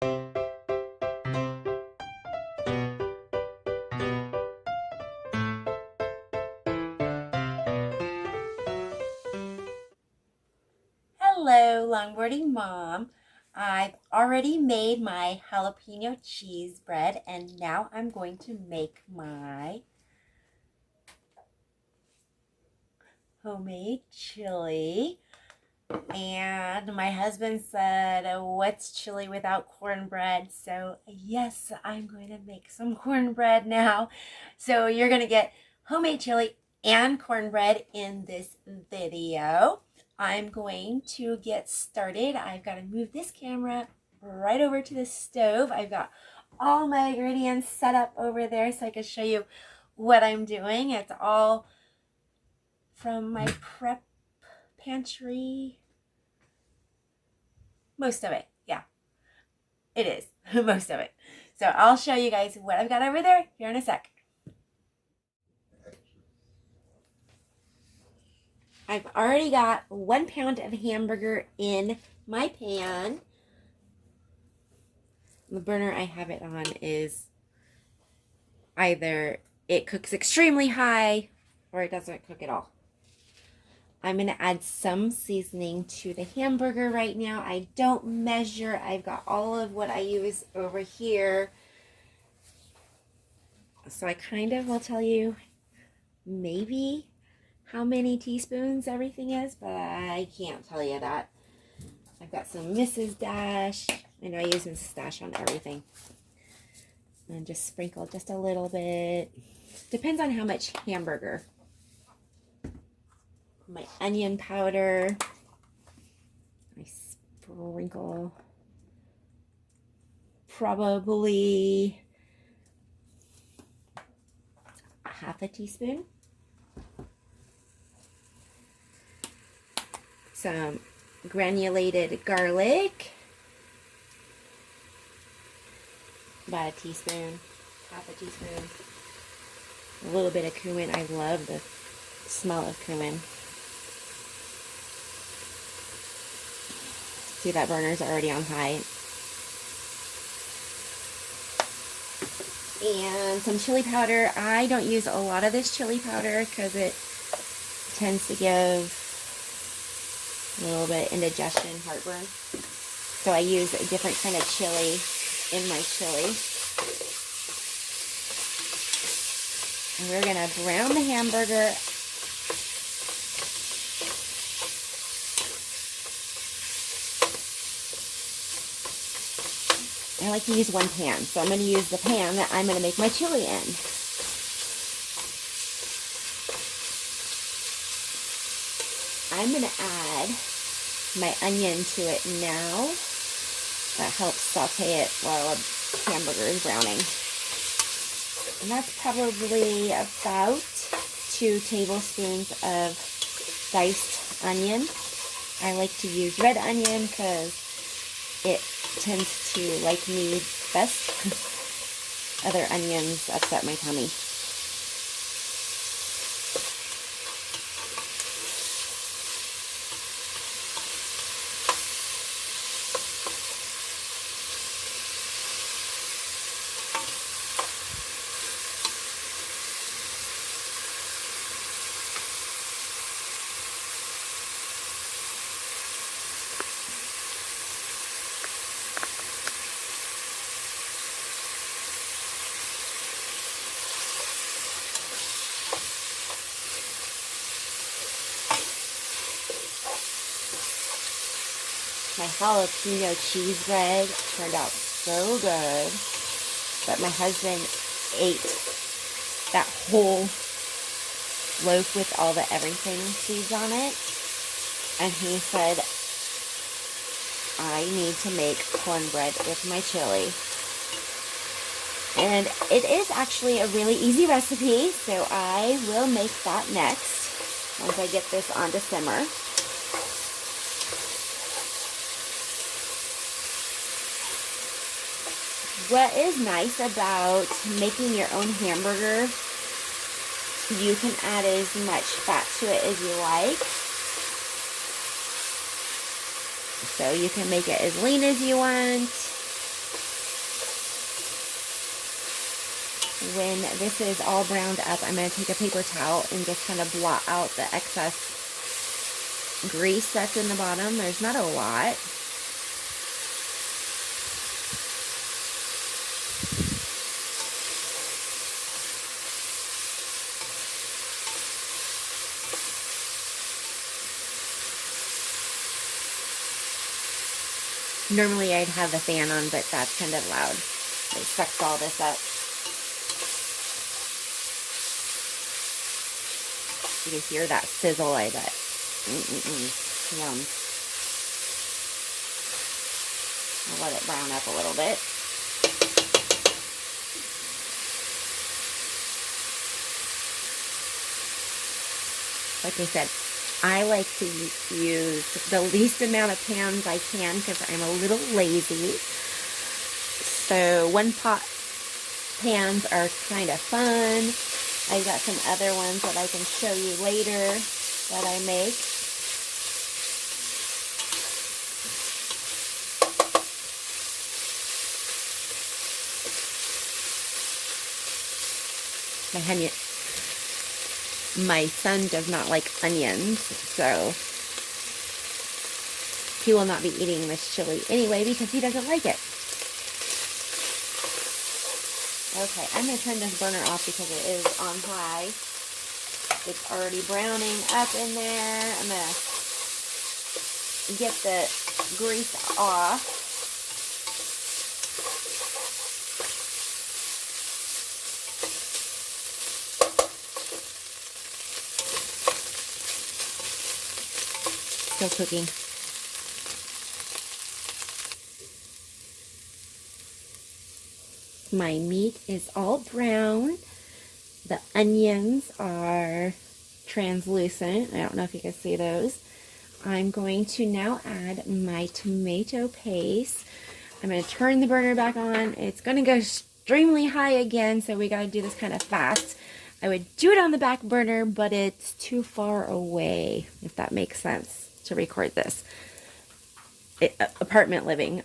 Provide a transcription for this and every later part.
Hello, longboarding mom. I've already made my jalapeno cheese bread, and now I'm going to make my homemade chili. And my husband said, what's chili without cornbread? So yes, I'm going to make some cornbread now. So you're going to get homemade chili and cornbread in this video. I'm going to get started. I've got to move this camera right over to the stove. I've got all my ingredients set up over there so I can show you what I'm doing. It's all from my prep pantry. Most of it, yeah, it is. Most of it. So I'll show you guys what I've got over there here in a sec. I've already got 1 pound of hamburger in my pan. The burner I have it on is either it cooks extremely high or it doesn't cook at all. I'm going to add some seasoning to the hamburger right now. I don't measure. I've got all of what I use over here. So I kind of will tell you maybe how many teaspoons everything is, but I can't tell you that. I've got some Mrs. Dash. I know I use Mrs. Dash on everything. And just sprinkle just a little bit. Depends on how much hamburger. My onion powder. I sprinkle probably half a teaspoon. Some granulated garlic. About a teaspoon, half a teaspoon. A little bit of cumin. I love the smell of cumin. See, that burner's already on high. And some chili powder. I don't use a lot of this chili powder because it tends to give a little bit of indigestion, heartburn. So I use a different kind of chili in my chili. And we're going to brown the hamburger. I like to use one pan, so I'm going to use the pan that I'm going to make my chili in. I'm going to add my onion to it now. That helps saute it while the hamburger is browning. And that's probably about 2 tablespoons of diced onion. I like to use red onion because it tends to like me best. Other onions upset my tummy. My jalapeno cheese bread turned out so good, but my husband ate that whole loaf with all the everything seeds on it, and he said, I need to make cornbread with my chili. And it is actually a really easy recipe, so I will make that next once I get this on to simmer. What is nice about making your own hamburger, you can add as much fat to it as you like. So you can make it as lean as you want, when this is all browned up, I'm going to take a paper towel and just kind of blot out the excess grease that's in the bottom. There's not a lot. Normally I'd have the fan on, but that's kind of loud. It sucks all this up. You can hear that sizzle, I bet. Yum. I'll let it brown up a little bit. Like I said, I like to use the least amount of pans I can because I'm a little lazy. So one pot pans are kind of fun. I've got some other ones that I can show you later that I make. My son does not like onions, so he will not be eating this chili anyway because he doesn't like it. Okay, I'm going to turn this burner off because it is on high. It's already browning up in there. I'm going to get the grease off. Still cooking. My meat is all brown. The onions are translucent. I don't know if you can see those. I'm going to now add my tomato paste. I'm going to turn the burner back on. It's going to go extremely high again, so we got to do this kind of fast. I would do it on the back burner, but it's too far away, if that makes sense, to record this. Apartment living.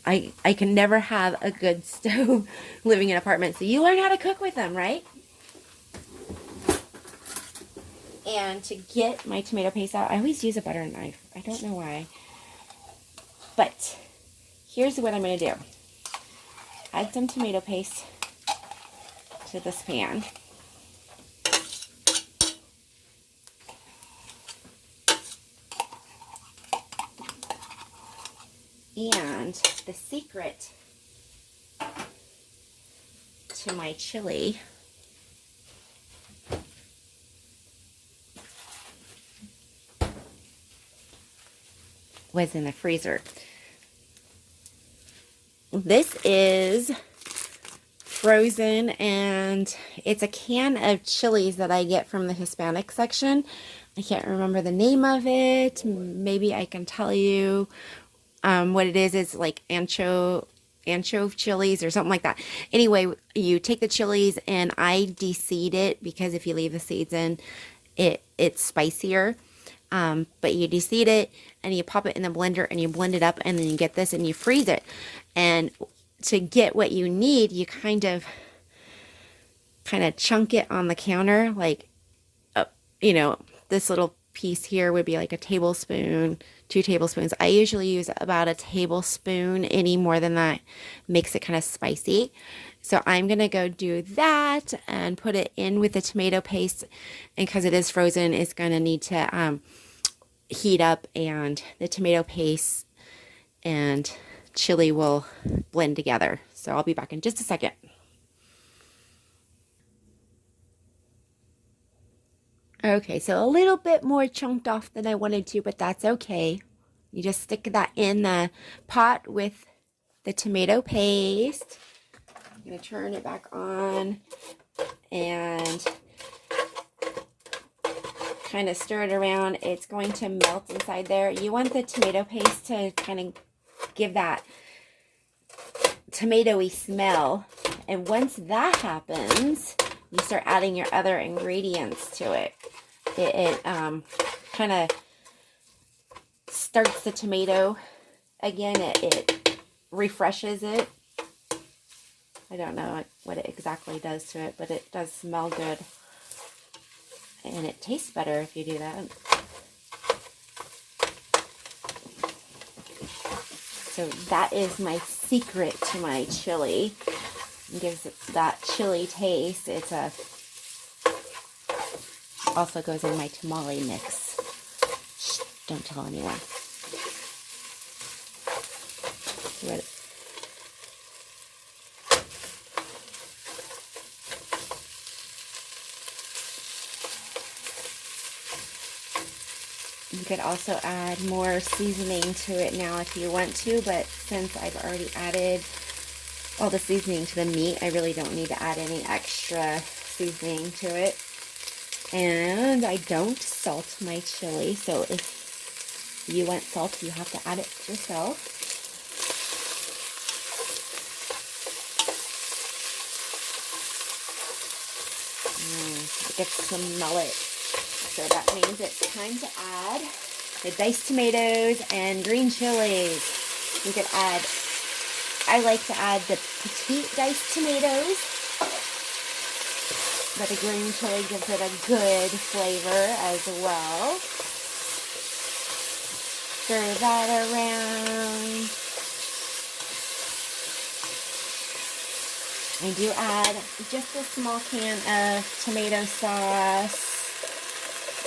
I can never have a good stove living in an apartment. So you learn how to cook with them, right? And to get my tomato paste out, I always use a butter knife. I don't know why. But here's what I'm going to do. Add some tomato paste to this pan. And the secret to my chili was in the freezer. This is frozen, and it's a can of chilies that I get from the Hispanic section. I can't remember the name of it. Maybe I can tell you. What it is like anchovy chilies or something like that. Anyway, you take the chilies, and I de-seed it because if you leave the seeds in, it's spicier. But you de-seed it and you pop it in the blender and you blend it up, and then you get this and you freeze it. And to get what you need, you kind of chunk it on the counter, like, this little piece here would be like a tablespoon, 2 tablespoons. I usually use about a tablespoon. Any more than that makes it kind of spicy. So I'm going to go do that and put it in with the tomato paste. And because it is frozen, it's going to need to heat up, and the tomato paste and chili will blend together. So I'll be back in just a second. Okay, so a little bit more chunked off than I wanted to, but that's okay. You just stick that in the pot with the tomato paste. I'm going to turn it back on and kind of stir it around. It's going to melt inside there. You want the tomato paste to kind of give that tomatoey smell. And once that happens, you start adding your other ingredients to it. It kind of starts the tomato again. It refreshes it. I don't know what it exactly does to it, but it does smell good. And it tastes better if you do that. So that is my secret to my chili. It gives it that chili taste. It's also goes in my tamale mix. Shh, don't tell anyone. You could also add more seasoning to it now if you want to, but since I've already added all the seasoning to the meat, I really don't need to add any extra seasoning to it. And I don't salt my chili, so if you want salt, you have to add it yourself. It gets to smell it. So that means it's time to add the diced tomatoes and green chilies. You could add, I like to add the petite diced tomatoes, but the green chili gives it a good flavor as well. Stir that around. I do add just a small can of tomato sauce.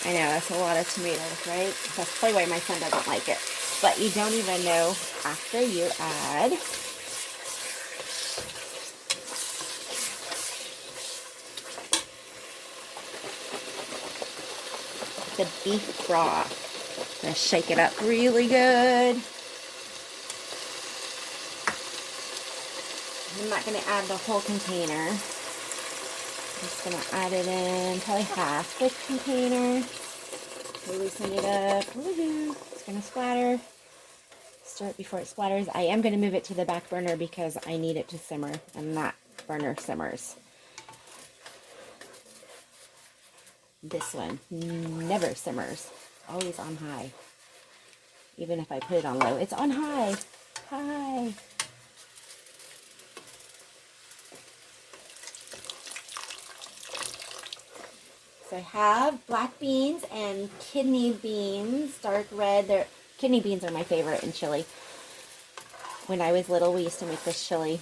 I know, that's a lot of tomatoes, right? That's probably why my son doesn't like it. But you don't even know after you add the beef broth. I'm going to shake it up really good. I'm not going to add the whole container. I'm just going to add it in, probably half the container. Loosen it up. Woohoo! It's going to splatter. Stir it before it splatters. I am going to move it to the back burner because I need it to simmer, and that burner simmers. This one never simmers. Always on high. Even if I put it on low, it's on high. High. So I have black beans and kidney beans, dark red. Kidney beans are my favorite in chili. When I was little, we used to make this chili.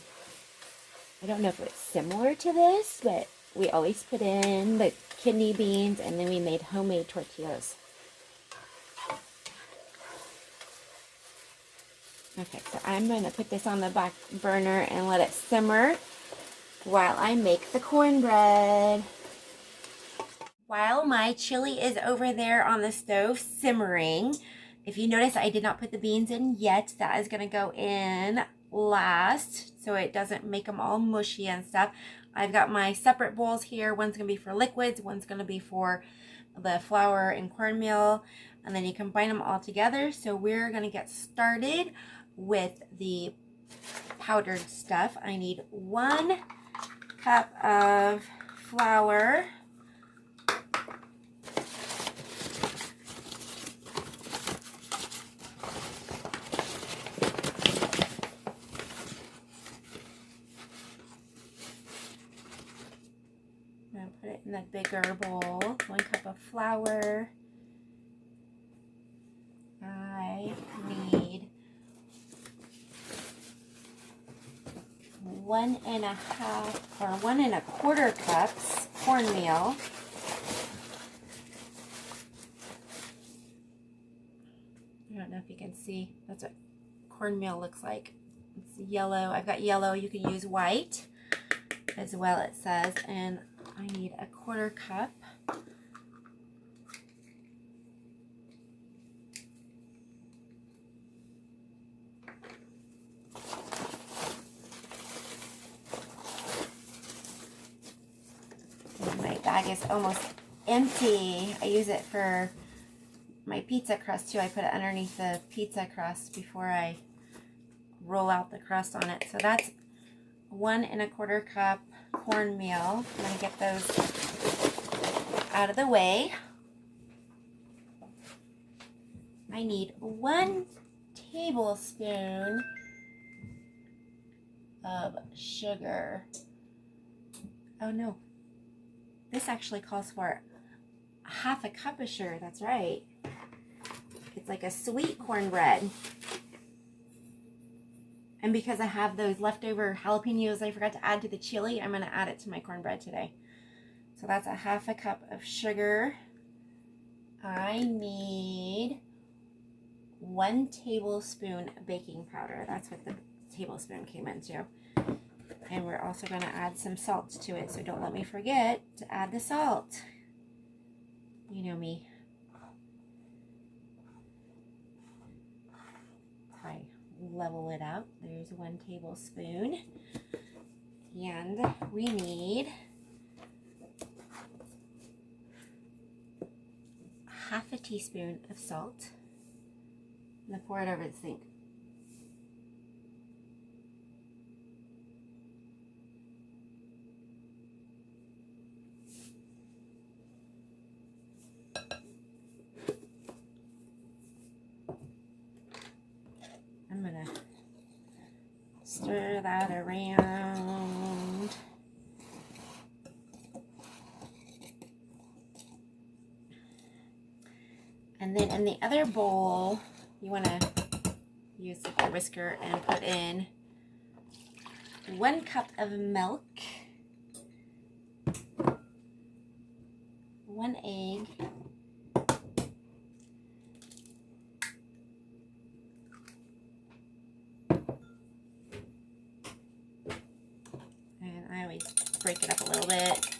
I don't know if it's similar to this, but we always put in the kidney beans, and then we made homemade tortillas. Okay, so I'm going to put this on the back burner and let it simmer while I make the cornbread. While my chili is over there on the stove simmering, if you notice, I did not put the beans in yet. That is going to go in last so it doesn't make them all mushy and stuff. I've got my separate bowls here. One's going to be for liquids. One's going to be for the flour and cornmeal. And then you combine them all together. So we're going to get started with the powdered stuff. I need 1 cup of flour. Put it in the bigger bowl. 1 cup of flour. I need 1.5 or 1.25 cups cornmeal. I don't know if you can see. That's what cornmeal looks like. It's yellow. I've got yellow. You can use white as well, it says. And I need 1/4 cup. And my bag is almost empty. I use it for my pizza crust too. I put it underneath the pizza crust before I roll out the crust on it. So that's 1.25 cup cornmeal. I'm going to get those out of the way. I need 1 tablespoon of sugar. Oh no, this actually calls for half a cup of sugar. That's right. It's like a sweet cornbread. And because I have those leftover jalapenos I forgot to add to the chili, I'm going to add it to my cornbread today. So that's a half a cup of sugar. I need 1 tablespoon baking powder. That's what the tablespoon came into. And we're also going to add some salt to it. So don't let me forget to add the salt. You know me. I level it out. There's 1 tablespoon. And we need half a teaspoon of salt. I'm going to pour it over the sink. I'm going to stir that around. And then in the other bowl, you want to use a whisker and put in 1 cup of milk, 1 egg, and I always break it up a little bit.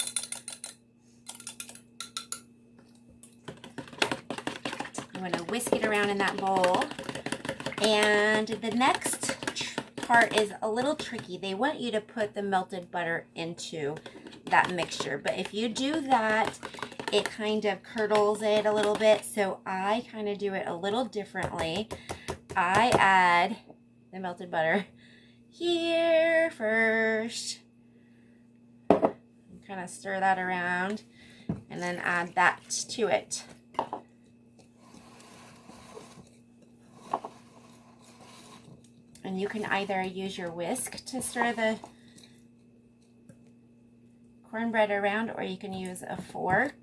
You want to whisk it around in that bowl. And the next part is a little tricky. They want you to put the melted butter into that mixture. But if you do that, it kind of curdles it a little bit. So I kind of do it a little differently. I add the melted butter here first. Kind of stir that around and then add that to it. And you can either use your whisk to stir the cornbread around, or you can use a fork.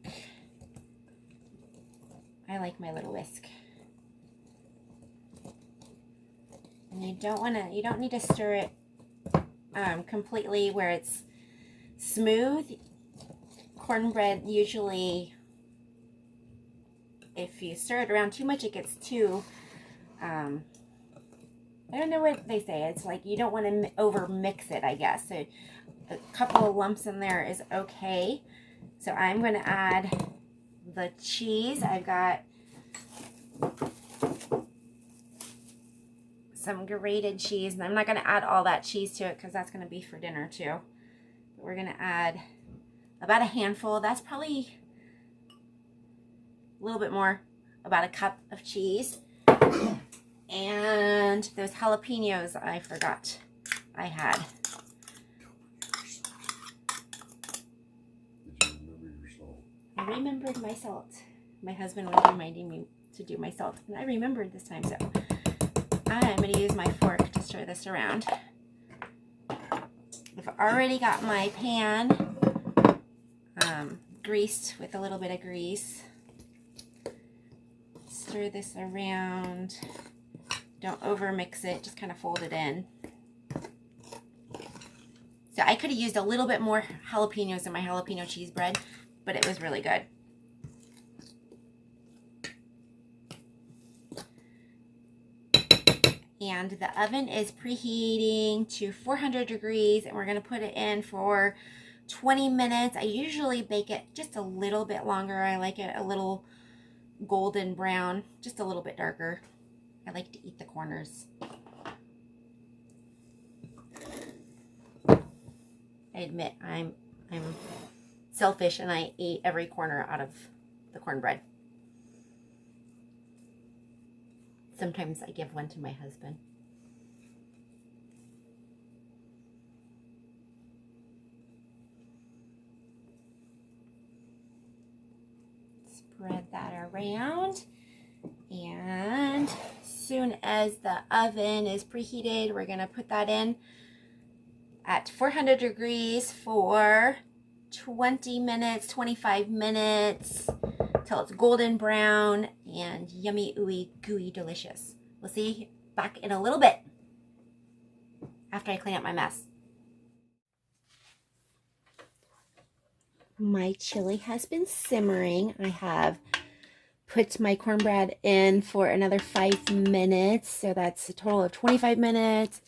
I like my little whisk. And you don't need to stir it completely where it's smooth. Cornbread usually, if you stir it around too much, it gets too I don't know what they say. It's like you don't want to over mix it, I guess. So a couple of lumps in there is okay. So I'm going to add the cheese. I've got some grated cheese, and I'm not going to add all that cheese to it because that's going to be for dinner too. But we're going to add about a handful. That's probably a little bit more, about a cup of cheese. And those jalapenos I forgot I had. Did you remember your salt? I remembered my salt. My husband was reminding me to do my salt, and I remembered this time, so I'm going to use my fork to stir this around. I've already got my pan greased with a little bit of grease. Stir this around. Don't over mix it, just kind of fold it in. So I could have used a little bit more jalapenos in my jalapeno cheese bread, but it was really good. And the oven is preheating to 400 degrees, and we're going to put it in for 20 minutes. I usually bake it just a little bit longer. I like it a little golden brown, just a little bit darker. I like to eat the corners. I admit I'm selfish and I eat every corner out of the cornbread. Sometimes I give one to my husband. Spread that around, and as soon as the oven is preheated, we're going to put that in. at 400 degrees for 20 minutes, 25 minutes, till it's golden brown and yummy, ooey, gooey, delicious. We'll see back in a little bit after I clean up my mess. My chili has been simmering. I have put my cornbread in for another 5 minutes, so that's a total of 25 minutes.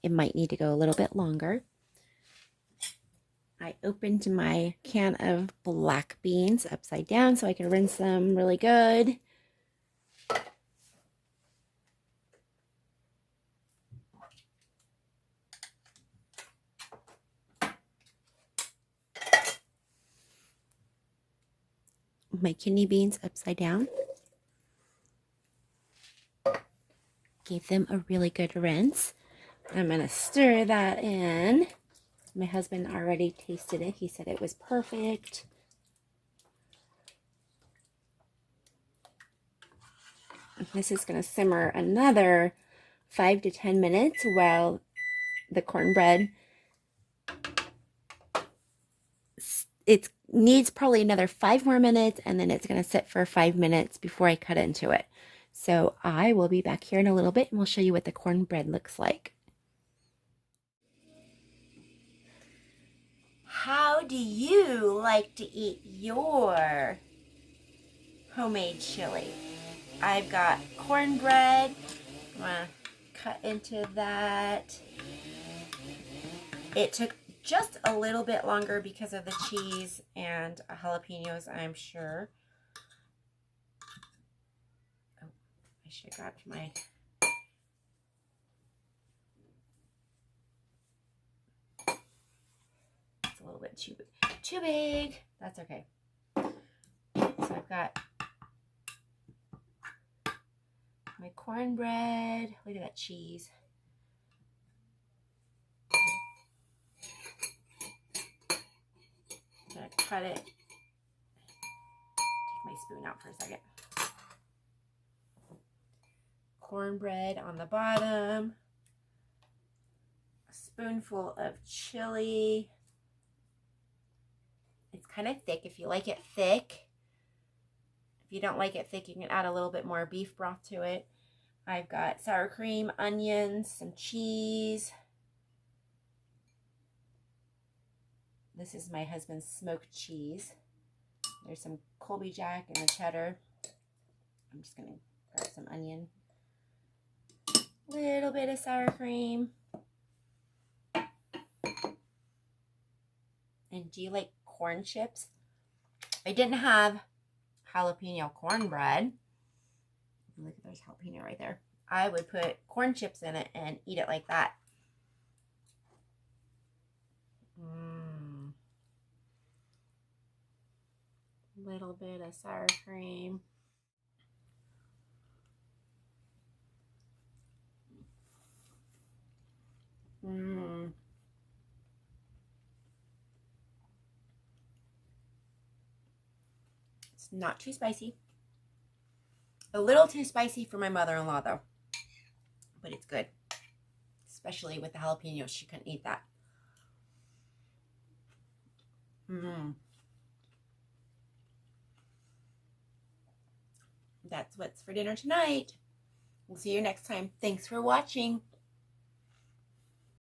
It might need to go a little bit longer. I opened my can of black beans upside down so I can rinse them really good. My kidney beans upside down. Gave them a really good rinse. I'm going to stir that in. My husband already tasted it. He said it was perfect. This is going to simmer another 5 to 10 minutes while the cornbread, it needs probably another 5 more minutes, and then it's going to sit for 5 minutes before I cut into it. So I will be back here in a little bit and we'll show you what the cornbread looks like. How do you like to eat your homemade chili? I've got cornbread. I'm going to cut into that. It took just a little bit longer because of the cheese and jalapenos, I'm sure. Oh, I should have grabbed my... It's a little bit too big. That's okay. So I've got my cornbread. Look at that cheese. I'm going to cut it. Take my spoon out for a second. Cornbread on the bottom. A spoonful of chili. It's kind of thick if you like it thick. If you don't like it thick, you can add a little bit more beef broth to it. I've got sour cream, onions, some cheese. This is my husband's smoked cheese. There's some Colby Jack and the cheddar. I'm just going to grab some onion. Little bit of sour cream. And do you like corn chips? I didn't have jalapeno cornbread. Look at there's jalapeno right there. I would put corn chips in it and eat it like that. Little bit of sour cream. It's not too spicy. A little too spicy for my mother-in-law though, but it's good. Especially with the jalapenos, she couldn't eat that. That's what's for dinner tonight. We'll see you next time. Thanks for watching.